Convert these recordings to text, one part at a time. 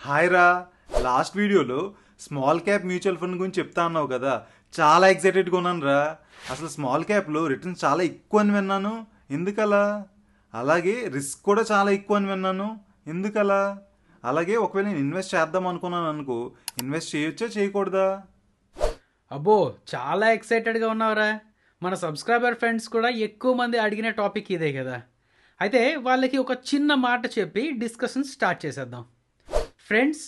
Hi రా. Last వీడియోలో small cap mutual fund గురించి చెప్తా అన్నావు కదా, చాలా ఎక్సైటెడ్గా ఉన్నాను రా. అసలు స్మాల్ క్యాప్లో రిటర్న్స్ చాలా ఎక్కువ అని విన్నాను, ఎందుకలా? అలాగే రిస్క్ కూడా చాలా ఎక్కువ అని విన్నాను, ఎందుకలా? అలాగే ఒకవేళ నేను ఇన్వెస్ట్ చేద్దాం అనుకున్నాను అనుకో, ఇన్వెస్ట్ చేయొచ్చా చేయకూడదా? అబ్బో, చాలా ఎక్సైటెడ్గా ఉన్నావురా. మన సబ్స్క్రైబర్ ఫ్రెండ్స్ కూడా ఎక్కువ మంది అడిగిన టాపిక్ ఇదే కదా. అయితే వాళ్ళకి ఒక చిన్న మాట చెప్పి డిస్కషన్ స్టార్ట్ చేసేద్దాం. ఫ్రెండ్స్,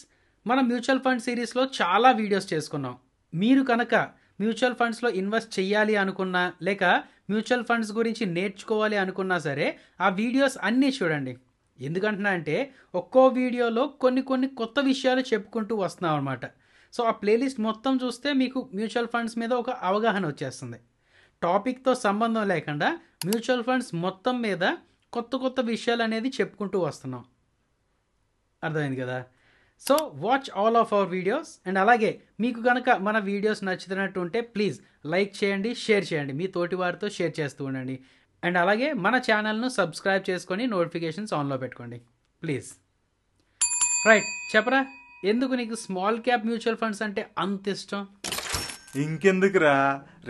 మన మ్యూచువల్ ఫండ్ సిరీస్లో చాలా వీడియోస్ చేసుకున్నాం. మీరు కనుక మ్యూచువల్ ఫండ్స్లో ఇన్వెస్ట్ చేయాలి అనుకున్నా, లేక మ్యూచువల్ ఫండ్స్ గురించి నేర్చుకోవాలి అనుకున్నా సరే, ఆ వీడియోస్ అన్నీ చూడండి. ఎందుకంటున్నా అంటే ఒక్కో వీడియోలో కొన్ని కొన్ని కొత్త విషయాలు చెప్పుకుంటూ వస్తున్నాం అనమాట. సో ఆ ప్లేలిస్ట్ మొత్తం చూస్తే మీకు మ్యూచువల్ ఫండ్స్ మీద ఒక అవగాహన వచ్చేస్తుంది. టాపిక్తో సంబంధం లేకుండా మ్యూచువల్ ఫండ్స్ మొత్తం మీద కొత్త కొత్త విషయాలు అనేది చెప్పుకుంటూ వస్తున్నాం. అర్థమైంది కదా? So watch all of our videos. And అలాగే మీకు కనుక మన వీడియోస్ నచ్చుతున్నట్టు ఉంటే ప్లీజ్ లైక్ చేయండి, షేర్ చేయండి, మీ తోటి వారితో షేర్ చేస్తూ ఉండండి. అండ్ అలాగే మన ఛానల్ను సబ్స్క్రైబ్ చేసుకొని నోటిఫికేషన్స్ ఆన్లో పెట్టుకోండి ప్లీజ్. రైట్, చెప్పరా, ఎందుకు నీకు స్మాల్ క్యాప్ మ్యూచువల్ ఫండ్స్ అంటే అంత ఇష్టం? ఇంకెందుకురా,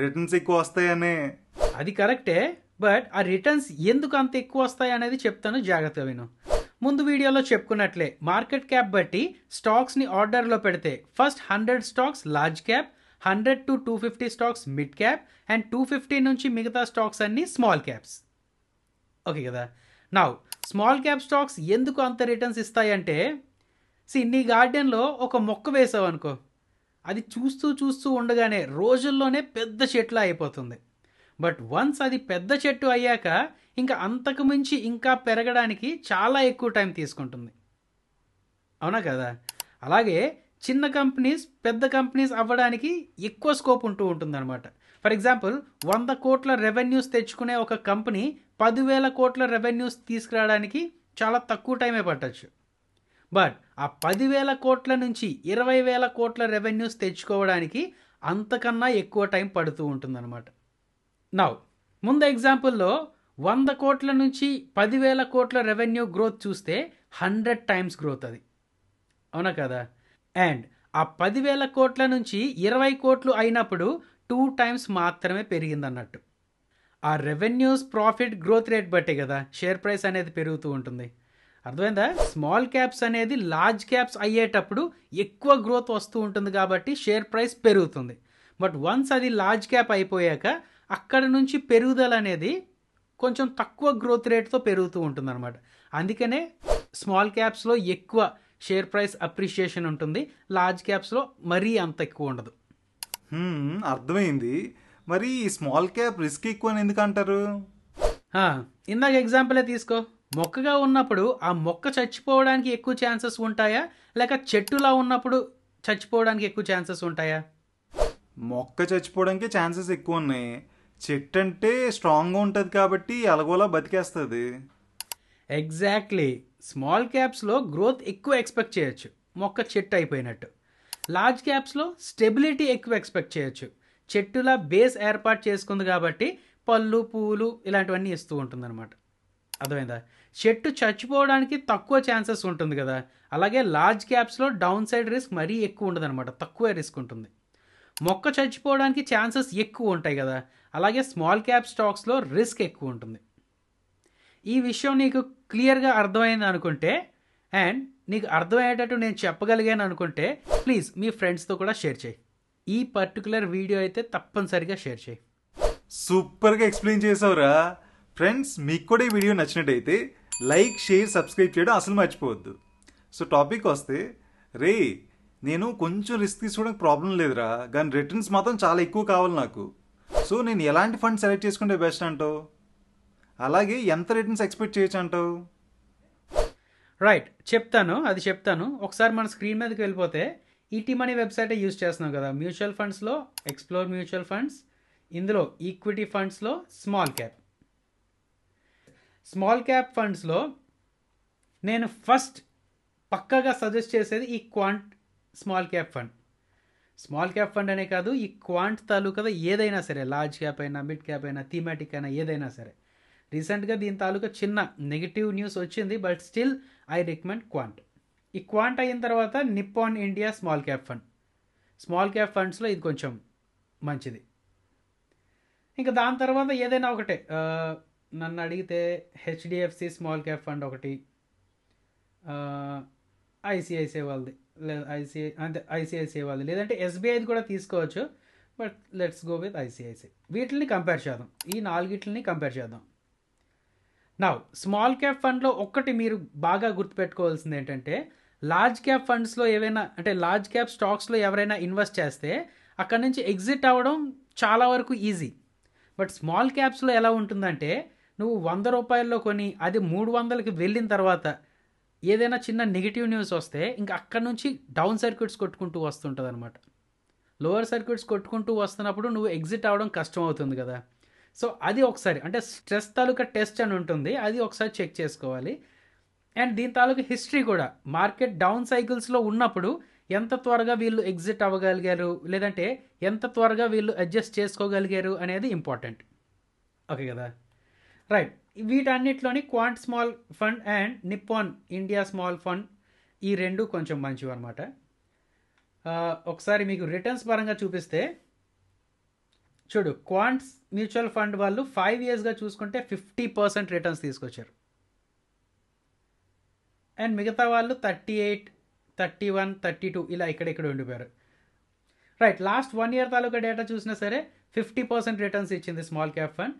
రిటర్న్స్ ఎక్కువ వస్తాయనే. అది కరెక్టే, బట్ ఆ రిటర్న్స్ ఎందుకు అంత ఎక్కువ వస్తాయి అనేది చెప్తాను, జాగ్రత్తగా విను. ముందు వీడియోలో చెప్పుకున్నట్లే మార్కెట్ క్యాప్ బట్టి స్టాక్స్ని ఆర్డర్లో పెడితే first 100 stocks large cap, 100 to 250 stocks mid cap, and 250 నుంచి మిగతా స్టాక్స్ అన్నీ స్మాల్ క్యాప్స్. ఓకే కదా. నౌ స్మాల్ క్యాప్ స్టాక్స్ ఎందుకు అంత రిటర్న్స్ ఇస్తాయంటే, నీ గార్డెన్లో ఒక మొక్క వేసావు అనుకో, అది చూస్తూ చూస్తూ ఉండగానే రోజుల్లోనే పెద్ద చెట్లా అయిపోతుంది. బట్ వన్స్ అది పెద్ద చెట్టు అయ్యాక ఇంకా అంతకు మించి ఇంకా పెరగడానికి చాలా ఎక్కువ టైం తీసుకుంటుంది. అవునా కదా? అలాగే చిన్న కంపెనీస్ పెద్ద కంపెనీస్ అవ్వడానికి ఎక్కువ స్కోప్ ఉంటూ ఉంటుందన్నమాట. ఫర్ ఎగ్జాంపుల్, 100 కోట్ల రెవెన్యూస్ తెచ్చుకునే ఒక కంపెనీ 10,000 కోట్ల రెవెన్యూస్ తీసుకురావడానికి చాలా తక్కువ టైమే పట్టచ్చు. బట్ ఆ 10,000 కోట్ల నుంచి 20,000 కోట్ల రెవెన్యూస్ తెచ్చుకోవడానికి అంతకన్నా ఎక్కువ టైం పడుతూ ఉంటుందన్నమాట. నౌ ముందు ఎగ్జాంపుల్లో 100 కోట్ల నుంచి 10,000 కోట్ల రెవెన్యూ గ్రోత్ చూస్తే 100 టైమ్స్ గ్రోత్ అది. అవునా కదా? అండ్ ఆ 10,000 కోట్ల నుంచి 20 కోట్లు అయినప్పుడు 2 టైమ్స్ మాత్రమే పెరిగిందన్నట్టు. ఆ రెవెన్యూస్ ప్రాఫిట్ గ్రోత్ రేట్ బట్టే కదా షేర్ ప్రైస్ అనేది పెరుగుతూ ఉంటుంది. అర్థమైందా? స్మాల్ క్యాప్స్ అనేది లార్జ్ క్యాప్స్ అయ్యేటప్పుడు ఎక్కువ గ్రోత్ వస్తూ ఉంటుంది కాబట్టి షేర్ ప్రైస్ పెరుగుతుంది. బట్ వన్స్ అది లార్జ్ క్యాప్ అయిపోయాక అక్కడ నుంచి పెరుగుదల అనేది కొంచెం తక్కువ గ్రోత్ రేట్తో పెరుగుతూ ఉంటుంది అనమాట. అందుకనే స్మాల్ క్యాప్స్లో ఎక్కువ షేర్ ప్రైస్ అప్రిషియేషన్ ఉంటుంది, లార్జ్ క్యాప్స్లో మరీ అంత ఎక్కువ ఉండదు. అర్థమైంది. మరి స్మాల్ క్యాప్ రిస్క్ ఎక్కువ అని ఎందుకు అంటారు? ఇందాక ఎగ్జాంపులే తీసుకో. మొక్కగా ఉన్నప్పుడు ఆ మొక్క చచ్చిపోవడానికి ఎక్కువ ఛాన్సెస్ ఉంటాయా, లేక చెట్టులా ఉన్నప్పుడు చచ్చిపోవడానికి ఎక్కువ ఛాన్సెస్ ఉంటాయా? మొక్క చచ్చిపోవడానికి ఛాన్సెస్ ఎక్కువ ఉన్నాయి. చెట్టు అంటే స్ట్రాంగ్గా ఉంటుంది కాబట్టి ఎలాగోలా బతికేస్తుంది. ఎగ్జాక్ట్లీ. స్మాల్ క్యాప్స్లో గ్రోత్ ఎక్కువ ఎక్స్పెక్ట్ చేయొచ్చు, మొక్క చెట్టు అయిపోయినట్టు. లార్జ్ క్యాప్స్లో స్టెబిలిటీ ఎక్కువ ఎక్స్పెక్ట్ చేయొచ్చు, చెట్టులా బేస్ ఏర్పాటు చేసుకుంది కాబట్టి పళ్ళు పువ్వులు ఇలాంటివన్నీ ఇస్తూ ఉంటుందన్నమాట. అర్థమైందా? చెట్టు చచ్చిపోవడానికి తక్కువ ఛాన్సెస్ ఉంటుంది కదా. అలాగే లార్జ్ క్యాప్స్లో డౌన్ సైడ్ రిస్క్ మరీ ఎక్కువ ఉండదు అనమాట, తక్కువ రిస్క్ ఉంటుంది. మొక్క చచ్చిపోవడానికి ఛాన్సెస్ ఎక్కువ ఉంటాయి కదా. అలాగే స్మాల్ క్యాప్ స్టాక్స్లో రిస్క్ ఎక్కువ ఉంటుంది. ఈ విషయం నీకు క్లియర్గా అర్థమైంది అనుకుంటే, అండ్ నీకు అర్థమయ్యేటట్టు నేను చెప్పగలిగాను అనుకుంటే, ప్లీజ్ మీ ఫ్రెండ్స్తో కూడా షేర్ చేయి. ఈ పర్టికులర్ వీడియో అయితే తప్పనిసరిగా షేర్ చేయి. సూపర్గా ఎక్స్ప్లెయిన్ చేసావురా. ఫ్రెండ్స్, మీకు కూడా ఈ వీడియో నచ్చినట్టయితే లైక్, షేర్, సబ్స్క్రైబ్ చేయడం అసలు మర్చిపోవద్దు. సో టాపిక్ వస్తే, రే నేను కొంచెం రిస్క్ తీసుకోవడానికి ప్రాబ్లం లేదురా, కానీ రిటర్న్స్ మాత్రం చాలా ఎక్కువ కావాలి నాకు. సో నేను ఎలాంటి ఫండ్ సెలెక్ట్ చేసుకుంటే బెస్ట్ అంటావు? అలాగే ఎంత రిటర్న్స్ ఎక్స్పెక్ట్ చేయొచ్చు అంటావు? రైట్, చెప్తాను. ఒకసారి మన స్క్రీన్ మీదకి వెళ్ళిపోతే ఈటీ మనీ వెబ్సైటే యూజ్ చేస్తున్నాం కదా. మ్యూచువల్ ఫండ్స్లో ఎక్స్ప్లోర్ మ్యూచువల్ ఫండ్స్, ఇందులో ఈక్విటీ ఫండ్స్లో స్మాల్ క్యాప్ ఫండ్స్లో నేను ఫస్ట్ పక్కాగా సజెస్ట్ చేసేది ఈ క్వాంట్ స్మాల్ క్యాప్ ఫండ్ అనే కాదు, ఈ క్వాంట్ తాలూకా ఏదైనా సరే, లార్జ్ క్యాప్ అయినా మిడ్ క్యాప్ అయినా థీమాటిక్ అయినా ఏదైనా సరే. రీసెంట్గా దీని తాలూకా చిన్న నెగిటివ్ న్యూస్ వచ్చింది, but still I recommend quant. ఈ క్వాంట్ అయిన తర్వాత Nippon India small cap fund. Small cap ఫండ్స్లో ఇది కొంచెం మంచిది. ఇంకా దాని తర్వాత ఏదైనా ఒకటే నన్ను అడిగితే హెచ్డిఎఫ్సి స్మాల్ క్యాప్ ఫండ్ ఒకటి, ఐసిఐసిఐ వాళ్ళది, లేదా ఐసిఐసిఐ వాళ్ళది, లేదంటే ఎస్బీఐది కూడా తీసుకోవచ్చు. But let's go with ICICI. వీటిని కంపేర్ చేద్దాం, ఈ నాలుగిటిని కంపేర్ చేద్దాం. నౌ స్మాల్ క్యాప్ ఫండ్లో ఒక్కటి మీరు బాగా గుర్తుపెట్టుకోవాల్సింది ఏంటంటే, లార్జ్ క్యాప్ ఫండ్స్లో ఏవైనా అంటే లార్జ్ క్యాప్ స్టాక్స్లో ఎవరైనా ఇన్వెస్ట్ చేస్తే అక్కడ నుంచి ఎగ్జిట్ అవ్వడం చాలా వరకు ఈజీ. బట్ స్మాల్ క్యాప్స్లో ఎలా ఉంటుందంటే, నువ్వు 100 రూపాయల్లో కొని అది 300కి వెళ్ళిన తర్వాత ఏదైనా చిన్న నెగిటివ్ న్యూస్ వస్తే ఇంకా అక్కడ నుంచి డౌన్ సర్క్యూట్స్ కొట్టుకుంటూ వస్తుంటుంది అనమాట. లోవర్ సర్క్యూట్స్ కొట్టుకుంటూ వస్తున్నప్పుడు నువ్వు ఎగ్జిట్ అవ్వడం కష్టం అవుతుంది కదా. సో అది ఒకసారి అంటే స్ట్రెస్ తాలూకా టెస్ట్ అని ఉంటుంది, అది ఒకసారి చెక్ చేసుకోవాలి. అండ్ దీని తాలూకా హిస్టరీ కూడా, మార్కెట్ డౌన్ సైకిల్స్లో ఉన్నప్పుడు ఎంత త్వరగా వీళ్ళు ఎగ్జిట్ అవ్వగలిగారు, లేదంటే ఎంత త్వరగా వీళ్ళు అడ్జస్ట్ చేసుకోగలిగారు అనేది ఇంపార్టెంట్. ఓకే కదా, రైట్. వీటన్నిటిలోని Quant small fund and Nippon India small fund ఈ రెండు కొంచెం మంచివి అనమాట. ఒకసారి మీకు రిటర్న్స్ పరంగా చూపిస్తే చూడు, క్వాంట్స్ మ్యూచువల్ ఫండ్ వాళ్ళు 5 yearsగా చూసుకుంటే 50% రిటర్న్స్ తీసుకొచ్చారు. అండ్ మిగతా వాళ్ళు 38, 31, 32 ఇలా ఇక్కడ ఉండిపోయారు. రైట్, లాస్ట్ 1 year తాలూకా డేటా చూసినా సరే 50% రిటర్న్స్ ఇచ్చింది స్మాల్ క్యాప్ ఫండ్,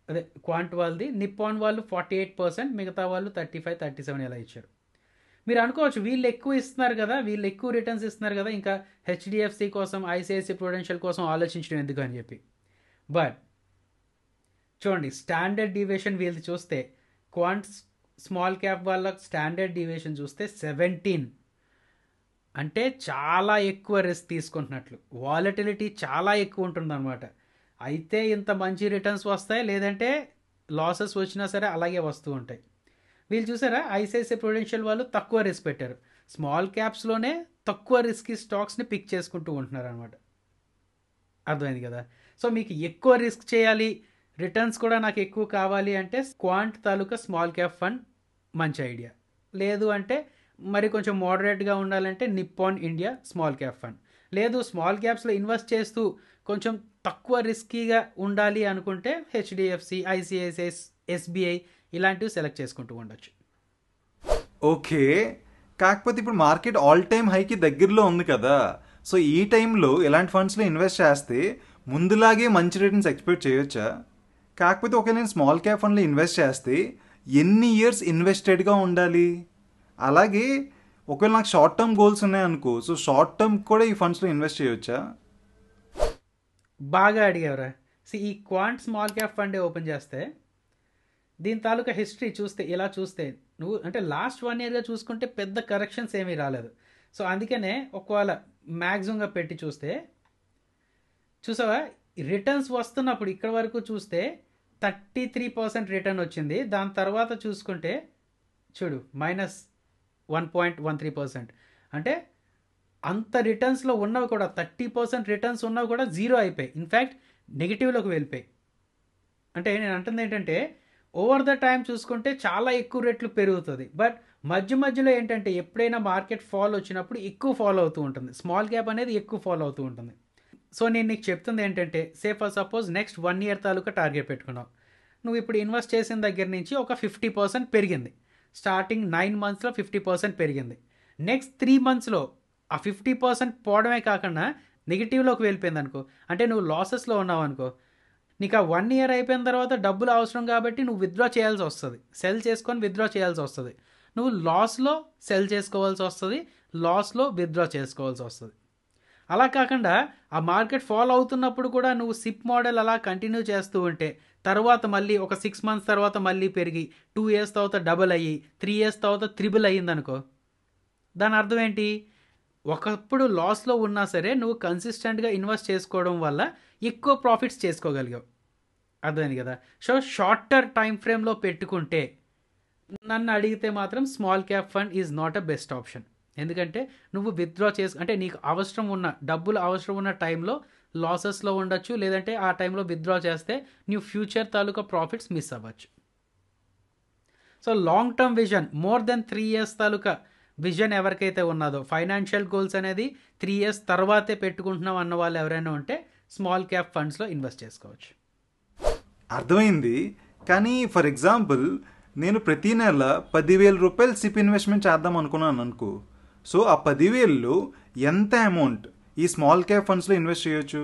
అదే క్వాంట్ వాళ్ళది. నిప్పాన్ వాళ్ళు 48%, మిగతా వాళ్ళు 35, 37 ఇలా ఇచ్చారు. మీరు అనుకోవచ్చు వీళ్ళు ఎక్కువ ఇస్తున్నారు కదా, వీళ్ళు ఎక్కువ రిటర్న్స్ ఇస్తున్నారు కదా, ఇంకా హెచ్డిఎఫ్సి కోసం, ఐసిఐసిఐ ప్రుడెన్షియల్ కోసం ఆలోచించడం ఎందుకు అని చెప్పి. బట్ చూడండి, స్టాండర్డ్ డీవియేషన్ వీళ్ళది చూస్తే, క్వాంట్ స్మాల్ క్యాప్ వాళ్ళ స్టాండర్డ్ డీవియేషన్ చూస్తే 17, అంటే చాలా ఎక్కువ రిస్క్ తీసుకుంటున్నట్లు. వాలటిలిటీ చాలా ఎక్కువ ఉంటుందన్నమాట. అయితే ఇంత మంచి రిటర్న్స్ వస్తాయి, లేదంటే లాసెస్ వచ్చినా సరే అలాగే వస్తూ ఉంటాయి. వీళ్ళు చూసారా, ఐసిఐసిఐ ప్రుడెన్షియల్ వాళ్ళు తక్కువ రిస్క్ పెట్టారు. స్మాల్ క్యాప్స్లోనే తక్కువ రిస్క్ స్టాక్స్ని పిక్ చేసుకుంటూ ఉంటున్నారు అనమాట. అర్థమైంది కదా. సో మీకు ఎక్కువ రిస్క్ చేయాలి, రిటర్న్స్ కూడా నాకు ఎక్కువ కావాలి అంటే క్వాంట్ తాలూకా స్మాల్ క్యాప్ ఫండ్ మంచి ఐడియా. లేదు అంటే మరి కొంచెం మోడరేట్గా ఉండాలంటే Nippon India small cap fund. లేదు స్మాల్ క్యాప్స్లో ఇన్వెస్ట్ చేస్తూ కొంచెం తక్కువ రిస్కీగా ఉండాలి అనుకుంటే హెచ్డిఎఫ్సి, ఐసిఐసిఐ, ఎస్బీఐ ఇలాంటివి సెలెక్ట్ చేసుకుంటూ ఉండొచ్చు. ఓకే, కాకపోతే ఇప్పుడు మార్కెట్ ఆల్ టైమ్ హైకి దగ్గరలో ఉంది కదా. సో ఈ టైంలో ఇలాంటి ఫండ్స్లో ఇన్వెస్ట్ చేస్తే ముందులాగే మంచి రిటర్న్స్ ఎక్స్పెక్ట్ చేయొచ్చా? కాకపోతే ఒకవేళ నేను స్మాల్ క్యాప్ ఫండ్లో ఇన్వెస్ట్ చేస్తే ఎన్ని ఇయర్స్ ఇన్వెస్టెడ్గా ఉండాలి? అలాగే ఒకవేళ నాకు షార్ట్ టర్మ్ గోల్స్ ఉన్నాయనుకో, సో షార్ట్ టర్మ్ కూడా ఈ ఫండ్స్లో ఇన్వెస్ట్ చేయొచ్చా? బాగా అడిగావురా. ఈ క్వాంట్ స్మాల్ క్యాప్ ఫండే ఓపెన్ చేస్తే దీని తాలూకా హిస్టరీ చూస్తే, ఇలా చూస్తే నువ్వు అంటే లాస్ట్ 1 yearగా చూసుకుంటే పెద్ద కరెక్షన్స్ ఏమీ రాలేదు. సో అందుకనే ఒకవేళ మ్యాక్సిమంగా పెట్టి చూస్తే చూసావా, రిటర్న్స్ వస్తున్నప్పుడు ఇక్కడ వరకు చూస్తే 33% రిటర్న్ వచ్చింది. దాని తర్వాత చూసుకుంటే చూడు -1.13%. అంటే అంత రిటర్న్స్లో ఉన్నవి కూడా 30% రిటర్న్స్ ఉన్నవి కూడా జీరో అయిపోయి, ఇన్ఫ్యాక్ట్ నెగిటివ్లోకి వెళ్ళిపోయి. అంటే నేను అంటుంది ఏంటంటే ఓవర్ ద టైం చూసుకుంటే చాలా ఎక్కువ రేట్లు పెరుగుతుంది. బట్ మధ్యలో ఏంటంటే ఎప్పుడైనా మార్కెట్ ఫాల్ వచ్చినప్పుడు ఎక్కువ ఫాలో అవుతూ ఉంటుంది, స్మాల్ క్యాప్ అనేది ఎక్కువ ఫాలో అవుతూ ఉంటుంది. సో నేను నీకు చెప్తుంది ఏంటంటే, for suppose next 1 year taluka target పెట్టుకున్నావు. నువ్వు ఇప్పుడు ఇన్వెస్ట్ చేసిన దగ్గర నుంచి ఒక 50% పెరిగింది. స్టార్టింగ్ 9 monthsలో 50% పెరిగింది. నెక్స్ట్ 3 monthsలో ఆ 50% పోవడమే కాకుండా నెగిటివ్లోకి వెళ్ళిపోయింది అనుకో, అంటే నువ్వు లాసెస్లో ఉన్నావు అనుకో, నీకు ఆ 1 year అయిపోయిన తర్వాత డబ్బులు అవసరం కాబట్టి నువ్వు విత్డ్రా చేయాల్సి వస్తుంది, సెల్ చేసుకొని విత్డ్రా చేయాల్సి వస్తుంది. నువ్వు లాస్లో సెల్ చేసుకోవాల్సి వస్తుంది, లాస్లో విత్డ్రా చేసుకోవాల్సి వస్తుంది. అలా కాకుండా ఆ మార్కెట్ ఫాలో అవుతున్నప్పుడు కూడా నువ్వు సిప్ మోడల్ అలా కంటిన్యూ చేస్తూ ఉంటే తర్వాత మళ్ళీ ఒక 6 months తర్వాత మళ్ళీ పెరిగి 2 years తర్వాత డబుల్ అయ్యి 3 years తర్వాత త్రిబుల్ అయ్యిందనుకో, దాని అర్థం ఏంటి? ఒకప్పుడు లాస్లో ఉన్నా సరే నువ్వు కన్సిస్టెంట్గా ఇన్వెస్ట్ చేసుకోవడం వల్ల ఎక్కువ ప్రాఫిట్స్ చేసుకోగలిగావు. అర్థమైంది కదా. సో షార్టర్ టైం ఫ్రేమ్లో పెట్టుకుంటే నన్ను అడిగితే మాత్రం small cap fund is not a best option. ఎందుకంటే నువ్వు విత్డ్రా అంటే నీకు అవసరం ఉన్న డబ్బులు అవసరం ఉన్న టైంలో లాసెస్లో ఉండొచ్చు, లేదంటే ఆ టైంలో విత్డ్రా చేస్తే నీ ఫ్యూచర్ తాలూకా ప్రాఫిట్స్ మిస్ అవ్వచ్చు. So long term vision, more than 3 years తాలూకా విజన్ ఎవరికైతే ఉన్నదో, ఫైనాన్షియల్ గోల్స్ అనేది 3 years తర్వాతే పెట్టుకుంటున్నాం అన్న వాళ్ళు ఎవరైనా ఉంటే స్మాల్ క్యాప్ ఫండ్స్లో ఇన్వెస్ట్ చేసుకోవచ్చు. అర్థమైంది. కానీ ఫర్ ఎగ్జాంపుల్ నేను ప్రతి నెల 10,000 రూపాయలు సిప్ ఇన్వెస్ట్మెంట్ చేద్దాం అనుకున్నాను అనుకో. సో ఆ 10,000లో ఎంత అమౌంట్ ఈ స్మాల్ క్యాప్ ఫండ్స్లో ఇన్వెస్ట్ చేయొచ్చు?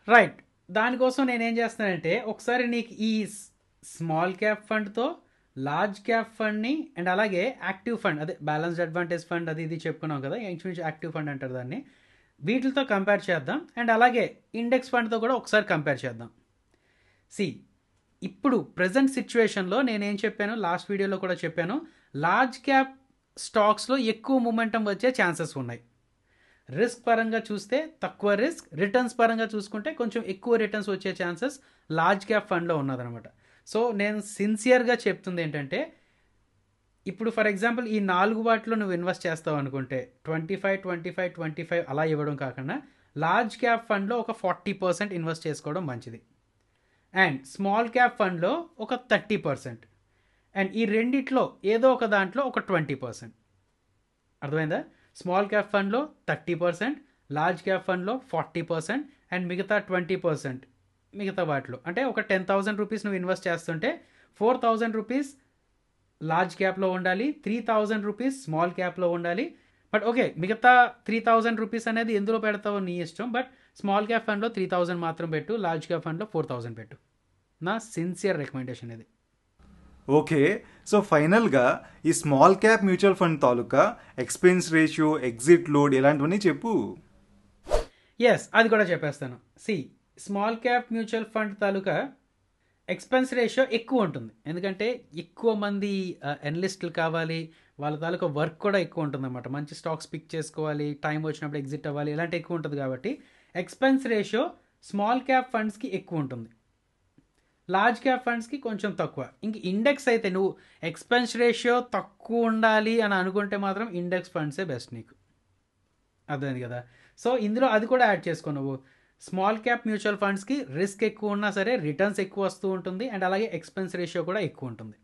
రైట్, దానికోసం నేనేం చేస్తానంటే ఒకసారి నీకు ఈ స్మాల్ క్యాప్ ఫండ్తో లార్జ్ క్యాప్ ఫండ్ని అండ్ అలాగే యాక్టివ్ ఫండ్, అదే బ్యాలెన్స్డ్ అడ్వాంటేజ్ ఫండ్ అది ఇది చెప్పుకున్నాం కదా, ఇంచుమించు యాక్టివ్ ఫండ్ అంటారు దాన్ని, వీటితో కంపేర్ చేద్దాం. అండ్ అలాగే ఇండెక్స్ ఫండ్తో కూడా ఒకసారి కంపేర్ చేద్దాం. ఇప్పుడు ప్రజెంట్ సిచ్యువేషన్లో నేనేం చెప్పాను, లాస్ట్ వీడియోలో కూడా చెప్పాను, లార్జ్ క్యాప్ స్టాక్స్లో ఎక్కువ మూమెంటం వచ్చే ఛాన్సెస్ ఉన్నాయి. రిస్క్ పరంగా చూస్తే తక్కువ రిస్క్, రిటర్న్స్ పరంగా చూసుకుంటే కొంచెం ఎక్కువ రిటర్న్స్ వచ్చే ఛాన్సెస్ లార్జ్ క్యాప్ ఫండ్లో ఉన్నదనమాట. సో నేను సిన్సియర్గా చెప్తుంది ఏంటంటే, ఇప్పుడు ఫర్ ఎగ్జాంపుల్ ఈ 4 వాటిలో నువ్వు ఇన్వెస్ట్ చేస్తావు అనుకుంటే 25, 25, 25 అలా ఇవ్వడం కాకుండా లార్జ్ క్యాప్ ఫండ్లో ఒక 40% ఇన్వెస్ట్ చేసుకోవడం మంచిది. అండ్ స్మాల్ క్యాప్ ఫండ్లో ఒక 30%. అండ్ ఈ రెండిట్లో ఏదో ఒక దాంట్లో ఒక 20%. అర్థమైందా? స్మాల్ క్యాప్ ఫండ్లో 30%, లార్జ్ క్యాప్ ఫండ్లో 40%, అండ్ మిగతా 20% మిగతా వాటిలో. అంటే ఒక 10,000 రూపీస్ నువ్వు ఇన్వెస్ట్ చేస్తుంటే 4,000 రూపీస్ లార్జ్ క్యాప్లో ఉండాలి, 3,000 రూపీస్ స్మాల్ క్యాప్లో ఉండాలి. బట్ ఓకే, మిగతా 3,000 రూపీస్ అనేది ఎందులో పెడతావో నీ ఇష్టం. బట్ స్మాల్ క్యాప్ ఫండ్లో 3,000 మాత్రం పెట్టు, లార్జ్ క్యాప్ ఫండ్లో 4,000 పెట్టు. నా సిన్సియర్ రికమెండేషన్ ఇది. ఓకే, సో ఫైనల్గా ఈ స్మాల్ క్యాప్ మ్యూచువల్ ఫండ్ తాలూకా ఎక్స్పెన్స్ రేషియో, ఎగ్జిట్ లోడ్ ఇలాంటివన్నీ చెప్పు. ఎస్, అది కూడా చెప్పేస్తాను. స్మాల్ క్యాప్ మ్యూచువల్ ఫండ్ తాలూకా ఎక్స్పెన్స్ రేషియో ఎక్కువ ఉంటుంది, ఎందుకంటే ఎక్కువ మంది ఎనలిస్టులు కావాలి, వాళ్ళ తాలూకా వర్క్ కూడా ఎక్కువ ఉంటుంది అనమాట. మంచి స్టాక్స్ పిక్ చేసుకోవాలి, టైం వచ్చినప్పుడు ఎగ్జిట్ అవ్వాలి, ఇలాంటి ఎక్కువ ఉంటుంది. కాబట్టి ఎక్స్పెన్స్ రేషియో స్మాల్ క్యాప్ ఫండ్స్కి ఎక్కువ ఉంటుంది, లార్జ్ క్యాప్ ఫండ్స్కి కొంచెం తక్కువ. ఇంక ఇండెక్స్ అయితే నువ్వు ఎక్స్పెన్స్ రేషియో తక్కువ ఉండాలి అని అనుకుంటే మాత్రం ఇండెక్స్ ఫండ్సే బెస్ట్ నీకు. అర్థమైంది కదా? సో ఇందులో అది కూడా యాడ్ చేసుకో నువ్వు. స్మాల్ క్యాప్ మ్యూచువల్ ఫండ్స్కి రిస్క్ ఎక్కువ ఉన్నా సరే రిటర్న్స్ ఎక్కువ వస్తూ ఉంటుంది, అండ్ అలాగే ఎక్స్పెన్స్ రేషియో కూడా ఎక్కువ ఉంటుంది.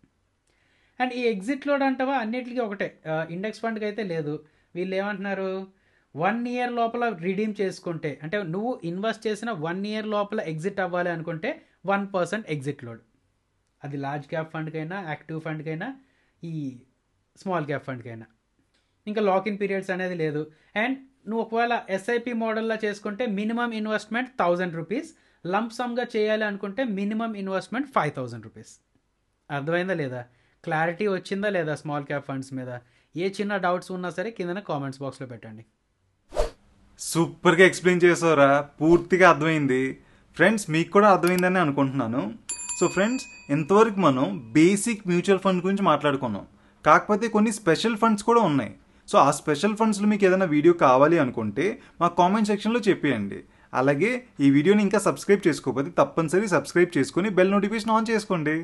అండ్ ఈ ఎగ్జిట్ లోడ్ అంటావా అన్నిటికీ ఒకటే, ఇండెక్స్ ఫండ్కి అయితే లేదు. వీళ్ళు ఏమంటున్నారు, 1 year లోపల రిడీమ్ చేసుకుంటే, అంటే నువ్వు ఇన్వెస్ట్ చేసిన 1 year లోపల ఎగ్జిట్ అవ్వాలి అనుకుంటే 1% ఎగ్జిట్ లోడ్. అది లార్జ్ క్యాప్ ఫండ్కైనా, యాక్టివ్ ఫండ్కైనా, ఈ స్మాల్ క్యాప్ ఫండ్కైనా. ఇంకా లాకిన్ పీరియడ్స్ అనేది లేదు. అండ్ నువ్వు ఒకవేళ ఎస్ఐపి మోడల్లో చేసుకుంటే మినిమం ఇన్వెస్ట్మెంట్ 1,000 రూపీస్, లంప్ సమ్గా చేయాలి అనుకుంటే మినిమం ఇన్వెస్ట్మెంట్ 5,000 రూపీస్. అర్థమైందా లేదా? క్లారిటీ వచ్చిందా లేదా స్మాల్ క్యాప్ ఫండ్స్ మీద? ఏ చిన్న డౌట్స్ ఉన్నా సరే కింద కామెంట్స్ బాక్స్లో పెట్టండి. సూపర్గా ఎక్స్ప్లెయిన్ చేసావురా, పూర్తిగా అర్థమైంది. ఫ్రెండ్స్, మీకు కూడా అర్థమైందని అనుకుంటున్నాను. సో ఫ్రెండ్స్, ఇంతవరకు మనం బేసిక్ మ్యూచువల్ ఫండ్ గురించి మాట్లాడుకున్నాం. కాకపోతే కొన్ని స్పెషల్ ఫండ్స్ కూడా ఉన్నాయి. సో ఆ స్పెషల్ ఫండ్స్లో మీకు ఏదైనా వీడియో కావాలి అనుకుంటే మా కామెంట్ సెక్షన్లో చెప్పేయండి. అలాగే ఈ వీడియోని ఇంకా సబ్స్క్రైబ్ చేసుకోకపోతే తప్పనిసరి సబ్స్క్రైబ్ చేసుకొని బెల్ నోటిఫికేషన్ ఆన్ చేసుకోండి.